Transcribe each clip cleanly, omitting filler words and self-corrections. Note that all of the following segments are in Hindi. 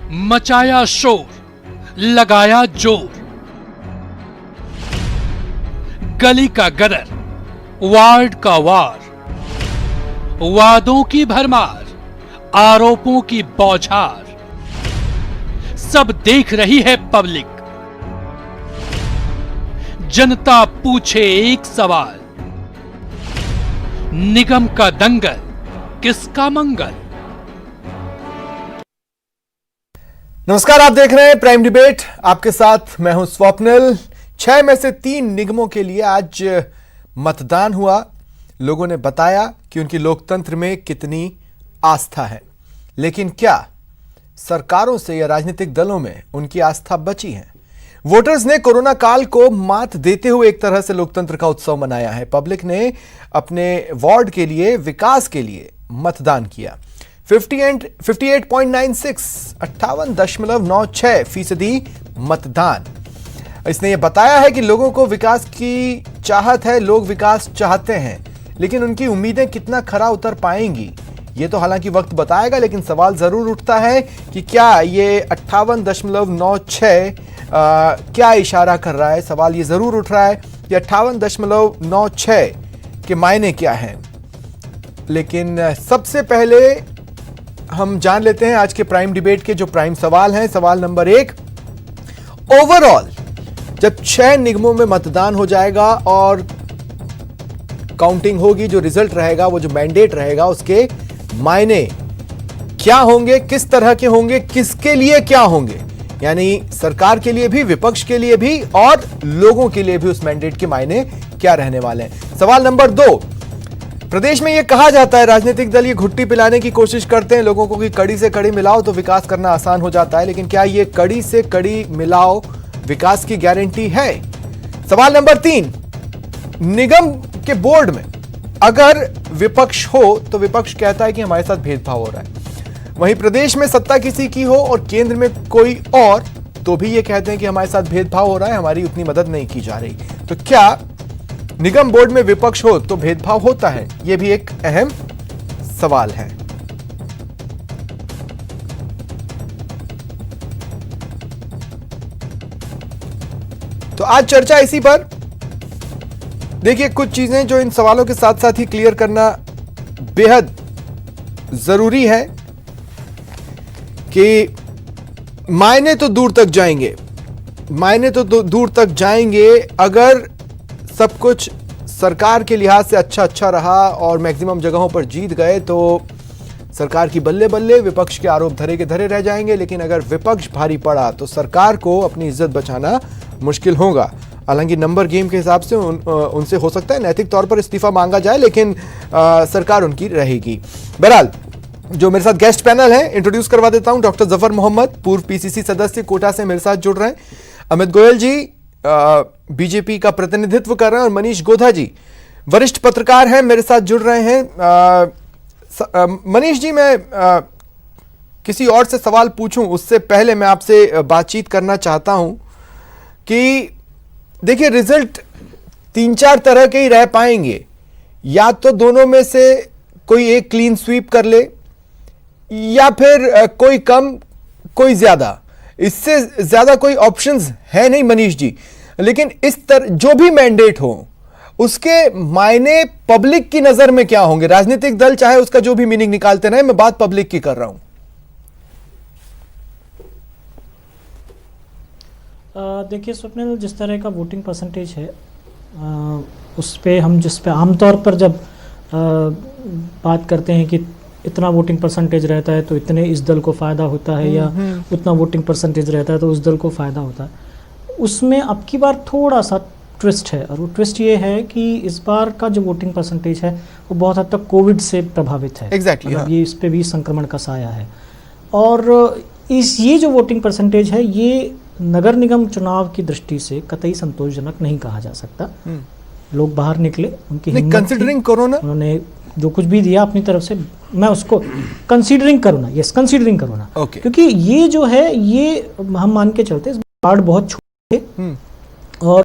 मचाया शोर, लगाया जोर, गली का गदर, वार्ड का वार, वादों की भरमार, आरोपों की बौछार, सब देख रही है पब्लिक। जनता पूछे एक सवाल, निगम का दंगल किसका मंगल। नमस्कार, आप देख रहे हैं प्राइम डिबेट। आपके साथ मैं हूं स्वप्निल। 6 में से 3 निगमों के लिए आज मतदान हुआ। लोगों ने बताया कि उनकी लोकतंत्र में कितनी आस्था है, लेकिन क्या सरकारों से या राजनीतिक दलों में उनकी आस्था बची है? वोटर्स ने कोरोना काल को मात देते हुए एक तरह से लोकतंत्र का उत्सव मनाया है। पब्लिक ने अपने वार्ड के लिए, विकास के लिए मतदान किया। 58.96% मतदान। इसने यह बताया है कि लोगों को विकास की चाहत है, लोग विकास चाहते हैं, लेकिन उनकी उम्मीदें कितना खरा उतर पाएंगी ये तो हालांकि वक्त बताएगा। लेकिन सवाल जरूर उठता है कि क्या ये 58.96 क्या इशारा कर रहा है। सवाल ये जरूर उठ रहा है कि 58.96 के मायने क्या है। लेकिन सबसे पहले हम जान लेते हैं आज के प्राइम डिबेट के जो प्राइम सवाल हैं। सवाल नंबर 1, ओवरऑल जब 6 निगमों में मतदान हो जाएगा और काउंटिंग होगी, जो रिजल्ट रहेगा, वो जो मैंडेट रहेगा, उसके मायने क्या होंगे, किस तरह के होंगे, किसके लिए क्या होंगे, यानी सरकार के लिए भी, विपक्ष के लिए भी और लोगों के लिए भी उस मैंडेट के मायने क्या रहने वाले हैं। सवाल नंबर 2, प्रदेश में यह कहा जाता है राजनीतिक दल ये घुट्टी पिलाने की कोशिश करते हैं लोगों को कि कड़ी से कड़ी मिलाओ तो विकास करना आसान हो जाता है, लेकिन क्या ये कड़ी से कड़ी मिलाओ विकास की गारंटी है? सवाल नंबर 3, निगम के बोर्ड में अगर विपक्ष हो तो विपक्ष कहता है कि हमारे साथ भेदभाव हो रहा है, वहीं प्रदेश में सत्ता किसी की हो और केंद्र में कोई और, तो भी ये कहते हैं कि हमारे साथ भेदभाव हो रहा है, हमारी उतनी मदद नहीं की जा रही। तो क्या निगम बोर्ड में विपक्ष हो तो भेदभाव होता है? यह भी एक अहम सवाल है। तो आज चर्चा इसी पर। देखिए, कुछ चीजें जो इन सवालों के साथ साथ ही क्लियर करना बेहद जरूरी है कि मायने तो दूर तक जाएंगे, मायने तो दूर तक जाएंगे अगर सब कुछ सरकार के लिहाज से अच्छा रहा और मैक्सिमम जगहों पर जीत गए तो सरकार की बल्ले बल्ले, विपक्ष के आरोप धरे के धरे रह जाएंगे। लेकिन अगर विपक्ष भारी पड़ा तो सरकार को अपनी इज्जत बचाना मुश्किल होगा। हालांकि नंबर गेम के हिसाब से उनसे हो सकता है नैतिक तौर पर इस्तीफा मांगा जाए, लेकिन सरकार उनकी रहेगी। बहरहाल, जो मेरे साथ गेस्ट पैनल है इंट्रोड्यूस करवा देता हूं। डॉक्टर जफर मोहम्मद, पूर्व पीसीसी सदस्य, कोटा से मेरे साथ जुड़ रहे हैं। अमित गोयल जी बीजेपी का प्रतिनिधित्व कर रहे हैं और मनीष गोधा जी वरिष्ठ पत्रकार हैं, मेरे साथ जुड़ रहे हैं। मनीष जी, मैं किसी और से सवाल पूछूं उससे पहले मैं आपसे बातचीत करना चाहता हूं कि देखिए, रिजल्ट 3-4 तरह के ही रह पाएंगे। या तो दोनों में से कोई एक क्लीन स्वीप कर ले, या फिर कोई कम कोई ज्यादा, इससे ज्यादा कोई ऑप्शंस है नहीं मनीष जी। लेकिन इस तरह जो भी मैंडेट हो उसके मायने पब्लिक की नजर में क्या होंगे? राजनीतिक दल चाहे उसका जो भी मीनिंग निकालते रहे, मैं बात पब्लिक की कर रहा हूं। देखिए स्वप्निल, जिस तरह का वोटिंग परसेंटेज है उस पे हम, जिस पे आमतौर पर जब बात करते हैं कि इतना वोटिंग परसेंटेज रहता है तो इतने इस दल को फ़ायदा होता है, या उतना वोटिंग परसेंटेज रहता है तो उस दल को फ़ायदा होता है, उसमें अब की बार थोड़ा सा ट्विस्ट है। और वो ट्विस्ट ये है कि इस बार का जो वोटिंग परसेंटेज है वो बहुत हद तक कोविड से प्रभावित है। एग्जैक्टली, मतलब ये इस पे भी संक्रमण का साया है। और ये जो वोटिंग परसेंटेज है ये नगर निगम चुनाव की दृष्टि से कतई संतोषजनक नहीं कहा जा सकता। लोग बाहर निकले, उनकी हिम्मत थी, कंसीडरिंग कोरोना, उन्होंने जो कुछ भी दिया अपनी तरफ से, मैं उसको कंसीडरिंग करूँ ना, यस कंसीडरिंग करूँ ना, क्योंकि ये जो है ये हम मान के चलते वार्ड बहुत छोटे और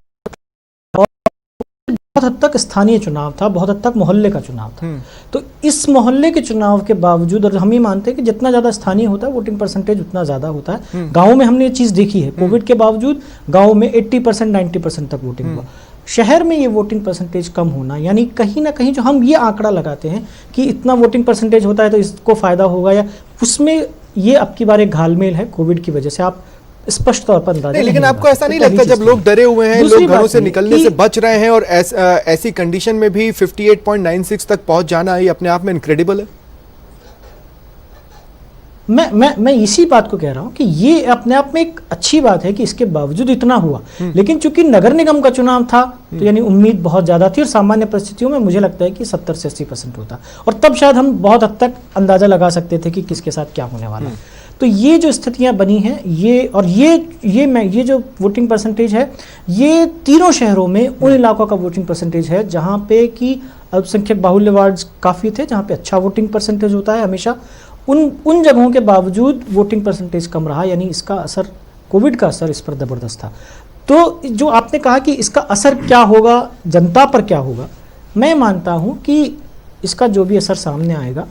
बहुत हद तक स्थानीय चुनाव था, बहुत हद तक मोहल्ले का चुनाव था। तो इस मोहल्ले के चुनाव के बावजूद, और हम ये मानते हैं कि जितना ज़्यादा स्थानीय होता है वोटिंग परसेंटेज उतना ज़्यादा होता है। गाँव में हमने ये चीज़ देखी है, कोविड के बावजूद गाँव में 80% 90% तक वोटिंग हुआ। शहर में ये वोटिंग परसेंटेज कम होना, यानी कहीं ना कहीं जो हम ये आंकड़ा लगाते हैं कि इतना वोटिंग परसेंटेज होता है तो इसको फायदा होगा, या उसमें ये अब की बार एक घालमेल है कोविड की वजह से, आप स्पष्ट तौर पर अंदाजा। लेकिन आपको ऐसा नहीं लगता जब लोग डरे हुए हैं, लोग घरों से निकलने से बच रहे हैं और ऐसी कंडीशन में भी 58.96 तक पहुंच जाना ये अपने आप में इनक्रेडिबल है? मैं इसी बात को कह रहा हूं कि ये अपने आप में एक अच्छी बात है कि इसके बावजूद इतना हुआ। लेकिन चूंकि नगर निगम का चुनाव था तो यानी उम्मीद बहुत ज्यादा थी, और सामान्य परिस्थितियों में मुझे लगता है कि 70 से 80% होता, और तब शायद हम बहुत हद तक अंदाजा लगा सकते थे कि किसके साथ क्या होने वाला है। तो ये जो स्थितियां बनी हैं, ये जो वोटिंग परसेंटेज है, ये तीनों शहरों में उन इलाकों का वोटिंग परसेंटेज है जहां पे कि अल्पसंख्यक बाहुल्य वार्ड काफ़ी थे, जहां पे अच्छा वोटिंग परसेंटेज होता है हमेशा। उन जगहों के बावजूद वोटिंग परसेंटेज कम रहा, यानी इसका असर, कोविड का असर इस पर ज़बरदस्त था। तो जो आपने कहा कि इसका असर क्या होगा, जनता पर क्या होगा, मैं मानता हूं कि इसका जो भी असर सामने आएगा,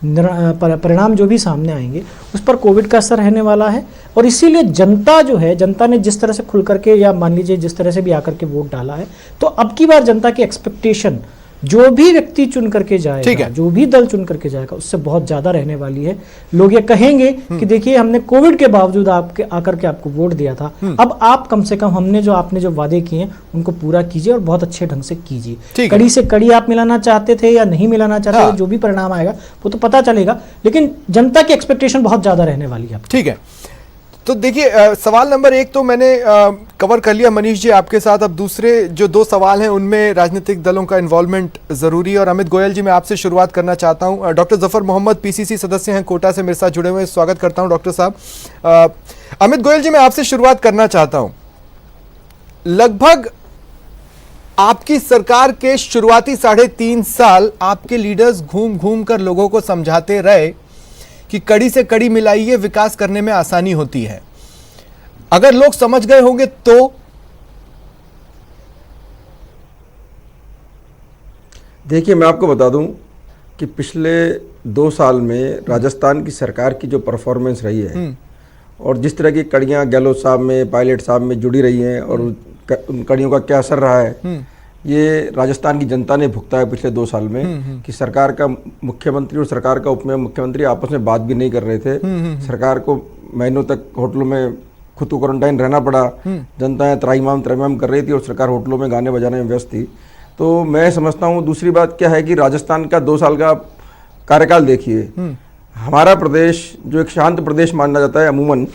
परिणाम जो भी सामने आएंगे, उस पर कोविड का असर रहने वाला है। और इसीलिए जनता जो है, जनता ने जिस तरह से खुल करके, या मान लीजिए जिस तरह से भी आकर के वोट डाला है, तो अब की बार जनता की एक्सपेक्टेशन जो भी व्यक्ति चुन करके जाएगा, जो भी दल चुन करके जाएगा, उससे बहुत ज्यादा रहने वाली है। लोग ये कहेंगे कि देखिए हमने कोविड के बावजूद आपके आकर के आपको वोट दिया था, अब आप कम से कम आपने जो वादे किए हैं उनको पूरा कीजिए और बहुत अच्छे ढंग से कीजिए। कड़ी से कड़ी आप मिलाना चाहते थे या नहीं मिलाना चाहते थे, जो भी परिणाम आएगा वो तो पता चलेगा, लेकिन जनता की एक्सपेक्टेशन बहुत ज्यादा रहने वाली है। ठीक है, तो देखिए सवाल नंबर 1 तो मैंने कवर कर लिया मनीष जी आपके साथ। अब दूसरे जो 2 सवाल हैं उनमें राजनीतिक दलों का इन्वॉल्वमेंट जरूरी है। और अमित गोयल जी, मैं आपसे शुरुआत करना चाहता हूं। डॉक्टर जफर मोहम्मद पीसीसी सदस्य हैं, कोटा से मेरे साथ जुड़े हुए हैं, स्वागत करता हूं डॉक्टर साहब। अमित गोयल जी, मैं आपसे शुरुआत करना चाहता हूं। लगभग आपकी सरकार के शुरुआती 3.5 साल आपके लीडर्स घूम घूम कर लोगों को समझाते रहे कि कड़ी से कड़ी मिलाइए, विकास करने में आसानी होती है। अगर लोग समझ गए होंगे तो देखिए, मैं आपको बता दूं कि पिछले 2 साल में राजस्थान की सरकार की जो परफॉर्मेंस रही है और जिस तरह की कड़ियां गहलोत साहब में, पायलट साहब में जुड़ी रही हैं और उन कड़ियों का क्या असर रहा है, ये राजस्थान की जनता ने भुगता है पिछले 2 साल में। कि सरकार का मुख्यमंत्री और सरकार का उप मुख्यमंत्री आपस में बात भी नहीं कर रहे थे। सरकार को महीनों तक होटलों में खुद को क्वारंटाइन रहना पड़ा, जनता त्राईमाम कर रही थी और सरकार होटलों में गाने बजाने में व्यस्त थी। तो मैं समझता हूँ, दूसरी बात क्या है कि राजस्थान का 2 साल का कार्यकाल देखिए, हमारा प्रदेश जो एक शांत प्रदेश माना जाता है अमूमन,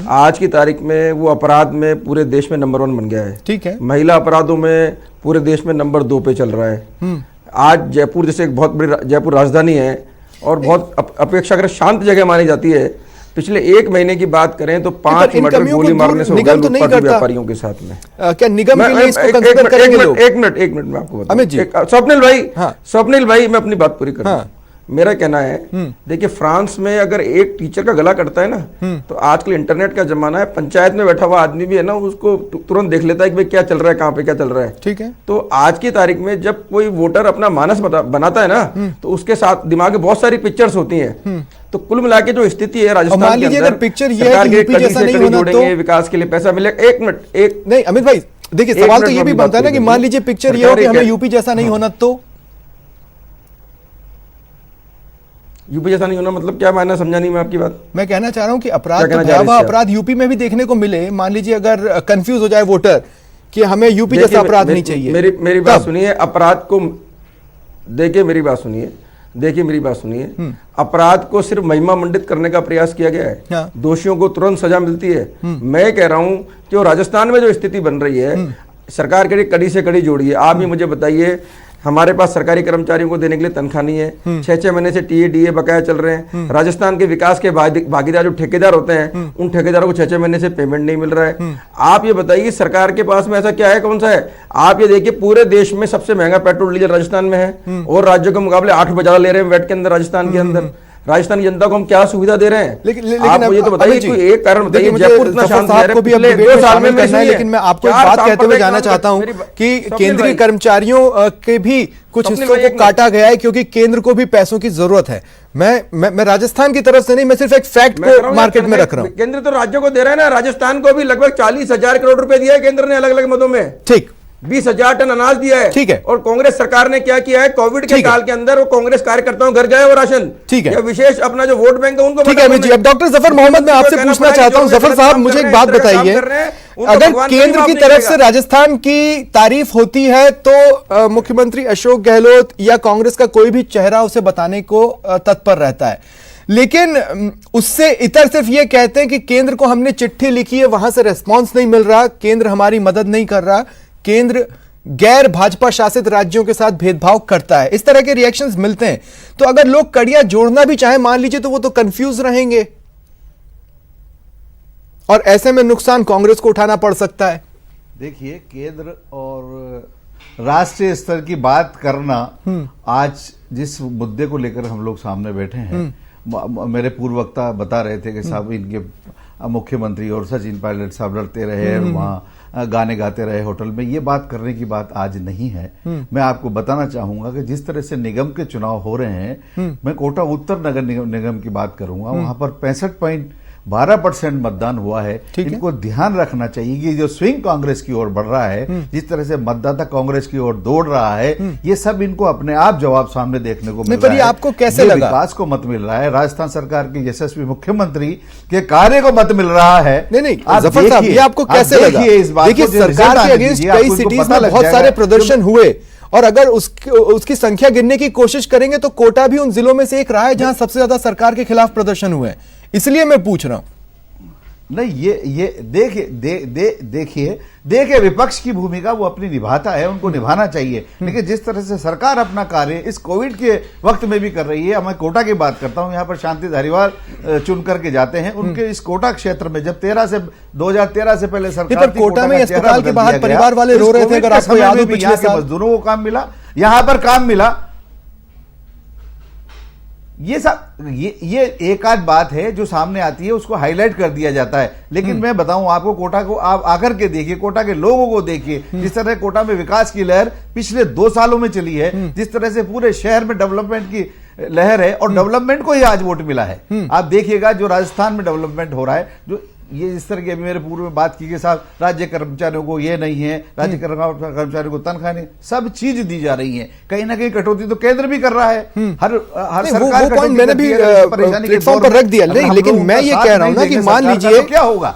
आज की तारीख में वो अपराध में पूरे देश में नंबर 1 बन गया है। ठीक है, महिला अपराधों में पूरे देश में नंबर 2 पे चल रहा है। आज जयपुर जैसे एक बहुत बड़ी जयपुर राजधानी है और बहुत अपेक्षाकृत शांत जगह मानी जाती है। पिछले 1 महीने की बात करें तो 5 मर्डर गोली मारने से निगम तो नहीं करता व्यापारियों के साथ में। क्या निगम के लिए इसको कंसीडर करेंगे लोग? एक मिनट मैं आपको बताऊं। अमित जी, स्वप्निल भाई, मैं अपनी बात पूरी करूं। मेरा कहना है, देखिए फ्रांस में अगर एक टीचर का गला कटता है ना, तो आजकल इंटरनेट का जमाना है, पंचायत में बैठा हुआ आदमी भी है ना, उसको तुरंत देख लेता है कि भाई क्या चल रहा है, कहाँ पे क्या चल रहा है। ठीक है, तो आज की तारीख में जब कोई वोटर अपना मानस बनाता है ना, तो उसके साथ दिमाग में बहुत सारी पिक्चर्स होती हैं। तो कुल मिला के जो स्थिति है राजस्थान के अंदर, पिक्चर ये है कि यूपी जैसा नहीं होना तो विकास के लिए पैसा मिलेगा। एक मिनट नहीं अमित भाई, देखिए सवाल तो ये भी बनता है ना कि मान लीजिए पिक्चर ये हो कि हमें यूपी जैसा नहीं होना, तो यूपी जैसा नहीं होना मतलब क्या मायना, समझा नहीं मैं आपकी बात। मैं कहना चाह रहा हूं कि अपराध यूपी में भी देखने को मिले। मान लीजिए अगर कंफ्यूज हो जाए वोटर कि हमें यूपी जैसा अपराध नहीं चाहिए। मेरी बात सुनिए, अपराध को देखिए, मेरी बात सुनिए, अपराध को सिर्फ महिमा मंडित करने का प्रयास किया गया है। हाँ। दोषियों को तुरंत सजा मिलती है। मैं कह रहा हूं कि राजस्थान में जो स्थिति बन रही है, सरकार के लिए कड़ी से कड़ी जोड़िए। आप ही मुझे बताइए, हमारे पास सरकारी कर्मचारियों को देने के लिए तनख्वाह नहीं है, 6-6 महीने से टीए बकाया चल रहे हैं। राजस्थान के विकास के भागीदार जो ठेकेदार होते हैं, उन ठेकेदारों को 6-6 महीने से पेमेंट नहीं मिल रहा है। आप ये बताइए, सरकार के पास में ऐसा क्या है, कौन सा है? आप ये देखिए, पूरे देश में सबसे महंगा पेट्रोल डीजल राजस्थान में है और राज्यों के मुकाबले 8 रुपए ज्यादा ले रहे हैं वैट के अंदर, राजस्थान के अंदर। राजस्थान की जनता को हम क्या सुविधा दे रहे हैं? लेकिन आप मुझे तो बताइए, कोई एक कारण बताइए। जयपुर इतना शांत शहर है, को भी पिछले 2 साल में करना है, लेकिन मैं आपको एक बात कहते हुए जाना चाहता हूं कि केंद्रीय कर्मचारियों के भी कुछ हिस्सों को काटा गया है क्योंकि केंद्र को भी पैसों की जरूरत है। मैं राजस्थान की तरफ से नहीं, मैं सिर्फ एक फैक्ट को मार्केट में रख रहा हूं। केंद्र तो राज्यों को दे रहा है ना, राजस्थान को भी लगभग 40,000 करोड़ रुपए दिया है केंद्र ने अलग अलग मदों में। ठीक, 20,000 टन अनाज दिया है। ठीक है। और कांग्रेस सरकार ने क्या किया है, कोविड के काल के अंदर वो कांग्रेस कार्यकर्ताओं घर गए वो राशन। ठीक है। या विशेष अपना जो वोट बैंक है उनको। ठीक है अमित जी, अब डॉक्टर जफर मोहम्मद मैं आपसे पूछना चाहता हूं। जफर साहब मुझे एक बात बताइए, अगर केंद्र की तरफ से राजस्थान की तारीफ होती है तो मुख्यमंत्री अशोक गहलोत या कांग्रेस का कोई भी चेहरा उसे बताने को तत्पर रहता है, लेकिन उससे इतर सिर्फ ये कहते हैं कि केंद्र को हमने चिट्ठी लिखी है, वहां से रेस्पॉन्स नहीं मिल रहा, केंद्र हमारी मदद नहीं कर रहा, केंद्र गैर भाजपा शासित राज्यों के साथ भेदभाव करता है, इस तरह के रिएक्शंस मिलते हैं। तो अगर लोग कड़ियां जोड़ना भी चाहे मान लीजिए तो वो तो कंफ्यूज रहेंगे और ऐसे में नुकसान कांग्रेस को उठाना पड़ सकता है। देखिए, केंद्र और राष्ट्रीय स्तर की बात करना, आज जिस मुद्दे को लेकर हम लोग सामने बैठे हैं, मेरे पूर्व वक्ता बता रहे थे कि साहब इनके मुख्यमंत्री और सचिन पायलट साहब लड़ते रहे, वहां गाने गाते रहे होटल में, ये बात करने की बात आज नहीं है। मैं आपको बताना चाहूंगा कि जिस तरह से निगम के चुनाव हो रहे हैं, मैं कोटा उत्तर नगर निगम की बात करूंगा, वहां पर 65.12% मतदान हुआ है। इनको ध्यान रखना चाहिए कि जो स्विंग कांग्रेस की ओर बढ़ रहा है, जिस तरह से मतदाता कांग्रेस की ओर दौड़ रहा है, ये सब इनको अपने आप जवाब सामने देखने को मिल रहा है। आपको कैसे लगा? विकास को मत मिल रहा है, राजस्थान सरकार के यशस्वी मुख्यमंत्री के कार्य को मत मिल रहा है। नहीं, जफर साहब, ये आपको कैसे लगा? देखिए, सरकार के अगेंस्ट कई सिटीज में बहुत सारे प्रदर्शन हुए और अगर उसकी संख्या गिनने की कोशिश करेंगे तो कोटा भी उन जिलों में से एक रहा है जहां सबसे ज्यादा सरकार के खिलाफ प्रदर्शन हुए, इसलिए मैं पूछ रहा हूं। नहीं, ये देखिए विपक्ष की भूमिका वो अपनी निभाता है, उनको निभाना चाहिए, लेकिन जिस तरह से सरकार अपना कार्य इस कोविड के वक्त में भी कर रही है। मैं कोटा की बात करता हूं, यहां पर शांति धारीवाल चुन करके जाते हैं, उनके इस कोटा क्षेत्र में जब 2013 से पहले सरकार थी, कोटा में अस्पताल के बाहर परिवार वाले रो रहे थे, अगर आपको याद हो, पिछले साल मजदूरों को काम मिला, यहां पर काम मिला। ये सब ये एक आध बात है जो सामने आती है, उसको हाईलाइट कर दिया जाता है, लेकिन मैं बताऊं आपको, कोटा को आप आकर के देखिए, कोटा के लोगों को देखिए, जिस तरह कोटा में विकास की लहर पिछले 2 सालों में चली है, जिस तरह से पूरे शहर में डेवलपमेंट की लहर है और डेवलपमेंट को ही आज वोट मिला है। आप देखिएगा जो राजस्थान में डेवलपमेंट हो रहा है, जो ये जिस तरह की अभी मेरे पूर्व में बात की कि साहब राज्य कर्मचारियों को ये नहीं है, राज्य कर्मचारियों को तनख्वाह नहीं, सब चीज दी जा रही है। कहीं ना कहीं कटौती तो केंद्र भी कर रहा है, हर सरकार वो पॉइंट मैंने भी प्लेटफॉर्म पर रख दिया। नहीं, लेकिन मैं ये कह रहा हूं ना कि मान लीजिए क्या होगा,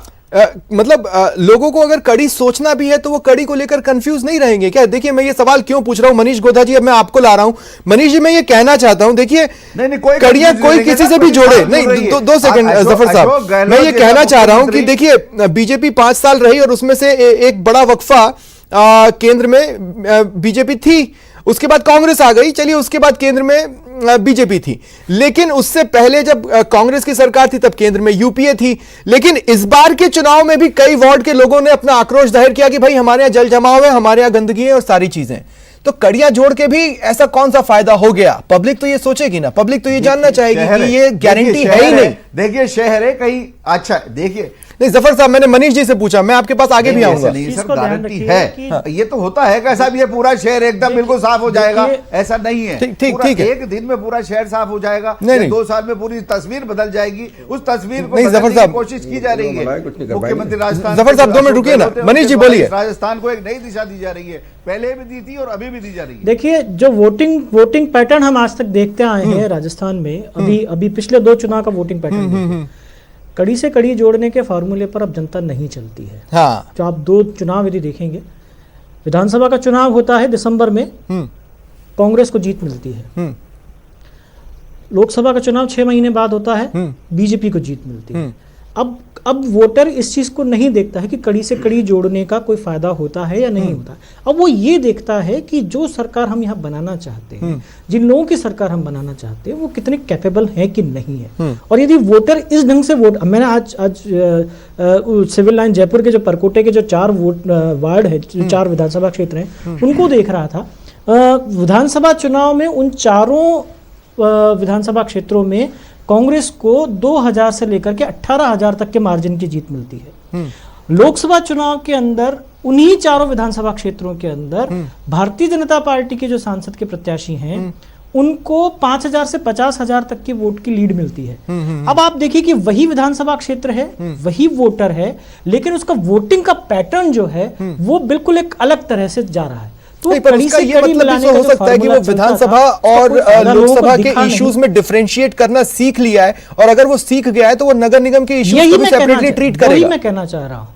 मतलब लोगों को अगर कड़ी सोचना भी है तो वो कड़ी को लेकर कंफ्यूज नहीं रहेंगे क्या? देखिए, मैं ये सवाल क्यों पूछ रहा हूं मनीष गोधा जी, अब मैं आपको ला रहा हूं। मनीष जी, मैं ये कहना चाहता हूं, देखिए कड़ियां कोई किसी से भी जोड़े नहीं, 2 सेकंड जफर साहब, मैं ये कहना चाह रहा हूं कि देखिए बीजेपी 5 साल रही और उसमें से एक बड़ा वक्फा केंद्र में बीजेपी थी, उसके बाद कांग्रेस आ गई, चलिए उसके बाद केंद्र में बीजेपी थी, लेकिन उससे पहले जब कांग्रेस की सरकार थी तब केंद्र में यूपीए थी। लेकिन इस बार के चुनाव में भी कई वार्ड के लोगों ने अपना आक्रोश जाहिर किया कि भाई हमारे यहां जल जमाव है, हमारे यहां गंदगी है और सारी चीजें। तो कड़ियां जोड़ के भी ऐसा कौन सा फायदा हो गया? पब्लिक तो ये सोचेगी ना, पब्लिक तो ये जानना चाहेगी कि ये गारंटी है ही नहीं। देखिए, शहर है कहीं, अच्छा देखिए, नहीं जफर साहब, मैंने मनीष जी से पूछा, मैं आपके पास आगे भी आऊंगा। नहीं सर, गारंटी है, ये तो होता है कि साहब ये पूरा शहर एकदम बिल्कुल साफ हो जाएगा, ऐसा नहीं है। ठीक है, एक दिन में पूरा शहर साफ हो जाएगा, 2 साल में पूरी तस्वीर बदल जाएगी, उस तस्वीर को बदलने की कोशिश की जा रही है। मुख्यमंत्री राजस्थान, जफर साहब 2 मिनट रुकिए ना, मनीष जी बोलिए। राजस्थान को एक नई दिशा दी जा रही है, पहले भी दी थी और अभी भी दी जा रही है। देखिए, जो वोटिंग पैटर्न हम आज तक देखते आए हैं राजस्थान में, अभी पिछले 2 चुनाव का वोटिंग पैटर्न, कड़ी से कड़ी जोड़ने के फार्मूले पर अब जनता नहीं चलती है। हाँ। जो आप 2 चुनाव यदि देखेंगे, विधानसभा का चुनाव होता है दिसंबर में, कांग्रेस को जीत मिलती है। लोकसभा का चुनाव 6 महीने बाद होता है, बीजेपी को जीत मिलती है। अब वोटर इस चीज को नहीं देखता है कि कड़ी से कड़ी जोड़ने का कोई फायदा होता है या नहीं होता। अब वो ये देखता है कि जो सरकार हम यहाँ बनाना चाहते हैं, जिन लोगों की सरकार हम बनाना चाहते हैं, वो कितने कैपेबल है कि नहीं है। और यदि वोटर इस ढंग से वोट, मैंने आज सिविल लाइन जयपुर के जो परकोटे के जो 4 वार्ड है, 4 विधानसभा क्षेत्र हैं, उनको देख रहा था। विधानसभा चुनाव में उन 4 विधानसभा क्षेत्रों में कांग्रेस को 2000 से लेकर के 18,000 तक के मार्जिन की जीत मिलती है। लोकसभा चुनाव के अंदर उन्हीं चारों विधानसभा क्षेत्रों के अंदर भारतीय जनता पार्टी के जो सांसद के प्रत्याशी हैं उनको 5,000 से 50,000 तक के वोट की लीड मिलती है। अब आप देखिए कि वही विधानसभा क्षेत्र है, वही वोटर है, लेकिन उसका वोटिंग का पैटर्न जो है वो बिल्कुल एक अलग तरह से जा रहा है। तो नहीं, पर उसका ये मतलब भी हो सकता है कि वो विधानसभा और लोकसभा के इश्यूज में डिफरेंशिएट करना सीख लिया है, और अगर वो सीख गया है तो वो नगर निगम के इश्यूज को भी सेपरेटली ट्रीट करेगा। यही मैं कहना चाह रहा हूं,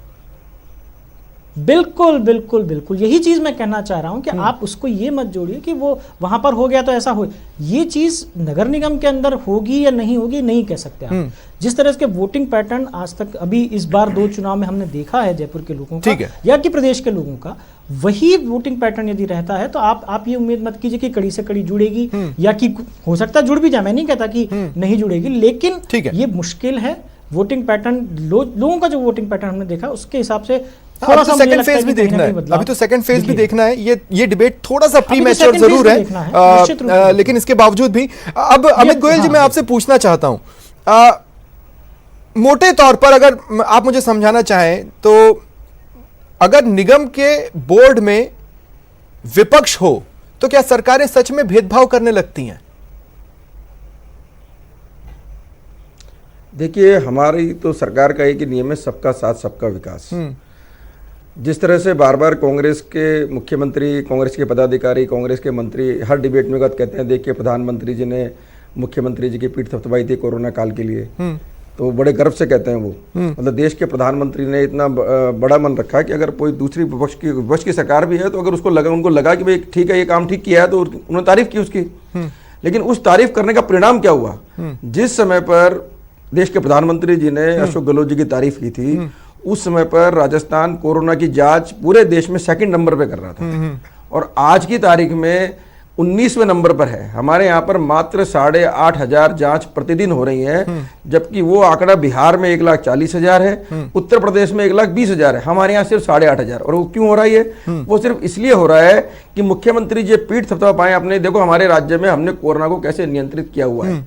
बिल्कुल बिल्कुल बिल्कुल यही चीज मैं कहना चाह रहा हूं कि आप उसको ये मत जोड़िए कि वो वहां पर हो गया तो ऐसा हो। ये चीज नगर निगम के अंदर होगी या नहीं होगी नहीं कह सकते आप। जिस तरह के वोटिंग पैटर्न आज तक अभी इस बार 2 चुनाव में हमने देखा है जयपुर के लोगों का या कि प्रदेश के लोगों का, वही वोटिंग पैटर्न यदि रहता है तो आप ये उम्मीद मत कीजिए कि कड़ी से कड़ी जुड़ेगी, या कि हो सकता है जुड़ भी जाए, मैं नहीं कहता कि नहीं जुड़ेगी, लेकिन ये मुश्किल है। वोटिंग पैटर्न लोगों का जो वोटिंग पैटर्न हमने देखा उसके हिसाब से थोड़ा सा सेकंड फेज भी देखना है। अभी तो सेकंड फेज भी देखना है। ये डिबेट थोड़ा सा प्री मैच्योर जरूर है, लेकिन इसके बावजूद भी अब अमित गोयल जी मैं आपसे पूछना चाहता हूं, मोटे तौर पर अगर आप मुझे समझाना चाहें तो अगर निगम के बोर्ड में विपक्ष हो तो क्या सरकारें सच में भेदभाव करने लगती हैं? देखिए, हमारी तो सरकार का एक ही नियम है, सबका साथ सबका विकास। जिस तरह से बार बार कांग्रेस के मुख्यमंत्री, कांग्रेस के पदाधिकारी, कांग्रेस के मंत्री हर डिबेट में कहते हैं, देखिए प्रधानमंत्री जी ने मुख्यमंत्री जी की पीठ थपथपाई थी कोरोना काल के लिए, तो बड़े गर्व से कहते हैं वो, मतलब देश के प्रधानमंत्री ने इतना बड़ा मन रखा कि अगर कोई दूसरी विपक्ष की सरकार भी है तो अगर उनको लगा कि भाई ठीक है ये काम ठीक किया है तो उन्होंने तारीफ की उसकी। लेकिन उस तारीफ करने का परिणाम क्या हुआ? जिस समय पर देश के प्रधानमंत्री जी ने अशोक गहलोत जी की तारीफ की थी, उस समय पर राजस्थान कोरोना की जांच पूरे देश में 2nd नंबर पे कर रहा था, और आज की तारीख में 19वें नंबर पर है। हमारे यहाँ पर मात्र 8,500 जांच प्रतिदिन हो रही हैं, जबकि वो आंकड़ा बिहार में 1,40,000 है, उत्तर प्रदेश में 1,20,000 है, हमारे यहाँ सिर्फ 8,500। और वो क्यों हो रहा है? वो सिर्फ इसलिए हो रहा है कि मुख्यमंत्री जी पीठ थपथपा पाए अपने, देखो हमारे राज्य में हमने कोरोना को कैसे नियंत्रित किया हुआ है,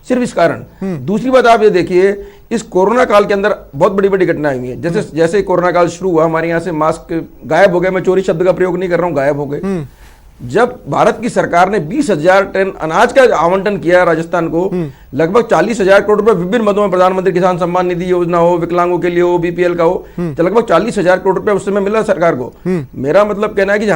सिर्फ इस कारण। दूसरी बात आप ये देखिए, इस कोरोना काल के अंदर बहुत बड़ी बड़ी घटनाएं हुई है। जैसे कोरोना काल शुरू हुआ, हमारे यहाँ से मास्क गायब हो गए। मैं चोरी शब्द का प्रयोग नहीं कर रहा हूँ, गायब हो गए। जब भारत की सरकार ने 20,000 टन अनाज का आवंटन किया राजस्थान को, लगभग 40,000 करोड़ रुपए विभिन्न मदों में, प्रधानमंत्री किसान सम्मान निधि योजना हो, विकलांगों के लिए हो, बीपीएल का हो, तो लगभग 40,000 करोड़ रुपए उस समय मिला सरकार को। मेरा मतलब कहना है कि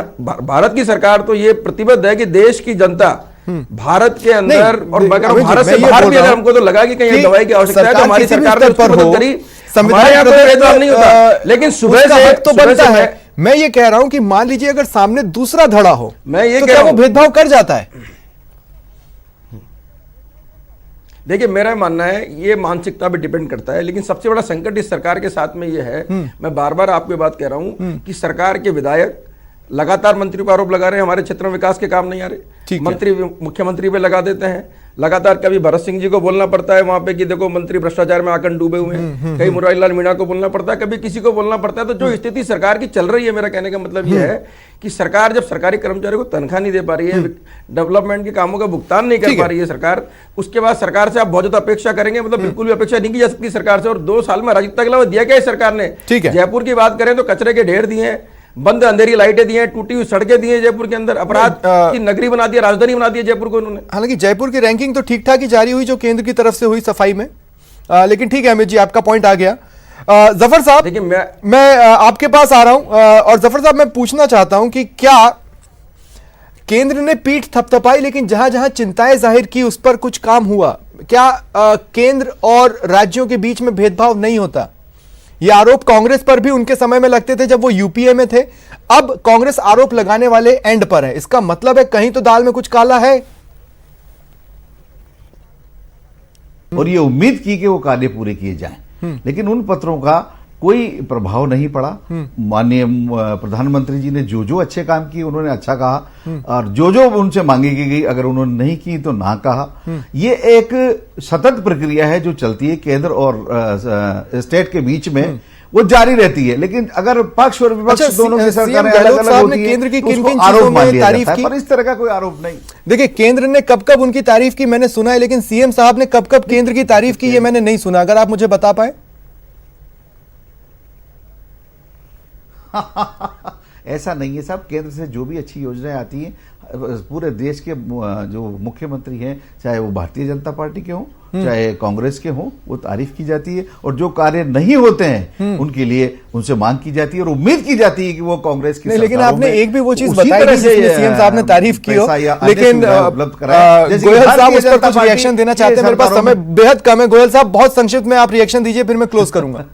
भारत की सरकार तो ये प्रतिबद्ध है कि देश की जनता भारत के अंदर, और भारत से बाहर भी अगर हमको तो लगा कि कहीं दवाई की आवश्यकता है तो हमारी सरकार ने उसकी मदद करी। हमारे यहाँ कोई भेदभाव नहीं होता, लेकिन सुबह से तो बनता है। मैं ये कह रहा हूं कि मान लीजिए अगर सामने दूसरा धड़ा हो, मैं ये तो क्या वो भेदभाव कर जाता है? देखिए, मेरा मानना है ये मानसिकता पे डिपेंड करता है, लेकिन सबसे बड़ा संकट इस सरकार के साथ में ये है, मैं बार बार आपको बात कह रहा हूं कि सरकार के विधायक लगातार मंत्री पर आरोप लगा रहे हैं, हमारे क्षेत्र में विकास के काम नहीं आ रहे। मंत्री मुख्यमंत्री पे लगा देते हैं लगातार। कभी भरत सिंह जी को बोलना पड़ता है वहां पे कि देखो मंत्री भ्रष्टाचार में आकर डूबे हुए हैं, कहीं मुरारी लाल मीणा को बोलना पड़ता है, कभी किसी को बोलना पड़ता है। तो जो स्थिति सरकार की चल रही है, मेरा कहने का मतलब यह है कि सरकार जब सरकारी कर्मचारियों को तनख्वाह नहीं दे पा रही है, डेवलपमेंट के कामों का भुगतान नहीं कर पा रही है सरकार, उसके बाद सरकार से आप बहुत ज्यादा अपेक्षा करेंगे, मतलब बिल्कुल भी अपेक्षा नहीं की जा सकती सरकार से। और 2 साल में राजनीतिक अलावा दिया क्या है सरकार ने? जयपुर की बात करें तो कचरे के ढेर दिए, बंद अंधेरी लाइटें दी हैं, टूटी हुई सड़कें दी हैं जयपुर के अंदर, अपराध की नगरी बना दिया, राजधानी बना दिया जयपुर को इन्होंने। हालांकि जयपुर की रैंकिंग तो ठीक ठाक ही जारी हुई जो केंद्र की तरफ से हुई सफाई में, लेकिन ठीक है अमित जी, आपका पॉइंट आ गया। जफर साहब, देखिए मैं आपके पास आ रहा हूं, और जफर साहब मैं पूछना चाहता हूं कि क्या केंद्र ने पीठ थपथपाई लेकिन जहां जहां चिंताएं जाहिर की उस पर कुछ काम हुआ? क्या केंद्र और राज्यों के बीच में भेदभाव नहीं होता? ये आरोप कांग्रेस पर भी उनके समय में लगते थे जब वो यूपीए में थे, अब कांग्रेस आरोप लगाने वाले एंड पर है। इसका मतलब है कहीं तो दाल में कुछ काला है, और ये उम्मीद की कि वो काले पूरे किए जाएं। लेकिन उन पत्रों का कोई प्रभाव नहीं पड़ा। माननीय प्रधानमंत्री जी ने जो अच्छे काम किए उन्होंने अच्छा कहा, और जो उनसे मांगी गई अगर उन्होंने नहीं की तो ना कहा। ये एक सतत प्रक्रिया है जो चलती है केंद्र और स्टेट के बीच में, वो जारी रहती है। लेकिन अगर पक्ष और विपक्ष दोनों की सरकारें अलग-अलग होती हैं, केंद्र की तो किन उसको किन आरोप चीजों मान में लिया तारीफ जाता है, की? पर इस तरह का कोई आरोप नहीं। देखिए, केंद्र ने कब कब उनकी तारीफ की मैंने सुना है, लेकिन सीएम साहब ने कब कब केंद्र की तारीफ की ये मैंने नहीं सुना। अगर आप मुझे बता पाए। ऐसा नहीं है साहब, केंद्र से जो भी अच्छी योजनाएं आती हैं पूरे देश के जो मुख्यमंत्री हैं, चाहे वो भारतीय जनता पार्टी के हों चाहे कांग्रेस के हों, वो तारीफ की जाती है। और जो कार्य नहीं होते हैं उनके लिए उनसे मांग की जाती है और उम्मीद की जाती है कि वो कांग्रेस की। लेकिन आपने एक भी वो चीज बताई नहीं जिसमें सीएम साहब ने तारीफ की हो। लेकिन गोयल साहब उस पर कुछ रिएक्शन देना चाहते हैं, मेरे पास समय बेहद कम है। गोयल साहब बहुत संक्षिप्त में आप रिएक्शन दीजिए, फिर मैं क्लोज करूंगा।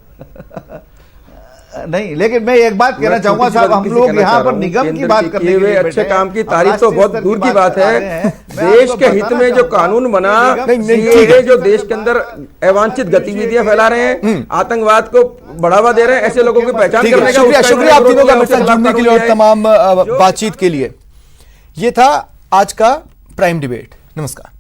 नहीं, लेकिन मैं एक बात कहना चाहूंगा साहब, हम लोग यहाँ पर निगम की बात करने के लिए अच्छे काम की तारीफ तो बहुत दूर की बात है। देश के हित में जो कानून बना, ये जो देश के अंदर अवांछित गतिविधियां फैला रहे हैं, आतंकवाद को बढ़ावा दे रहे हैं, ऐसे लोगों की पहचान करने का। शुक्रिया आप तीनों का मेरे साथ जुड़ने के लिए और तमाम बातचीत के लिए। ये था आज का प्राइम डिबेट। नमस्कार।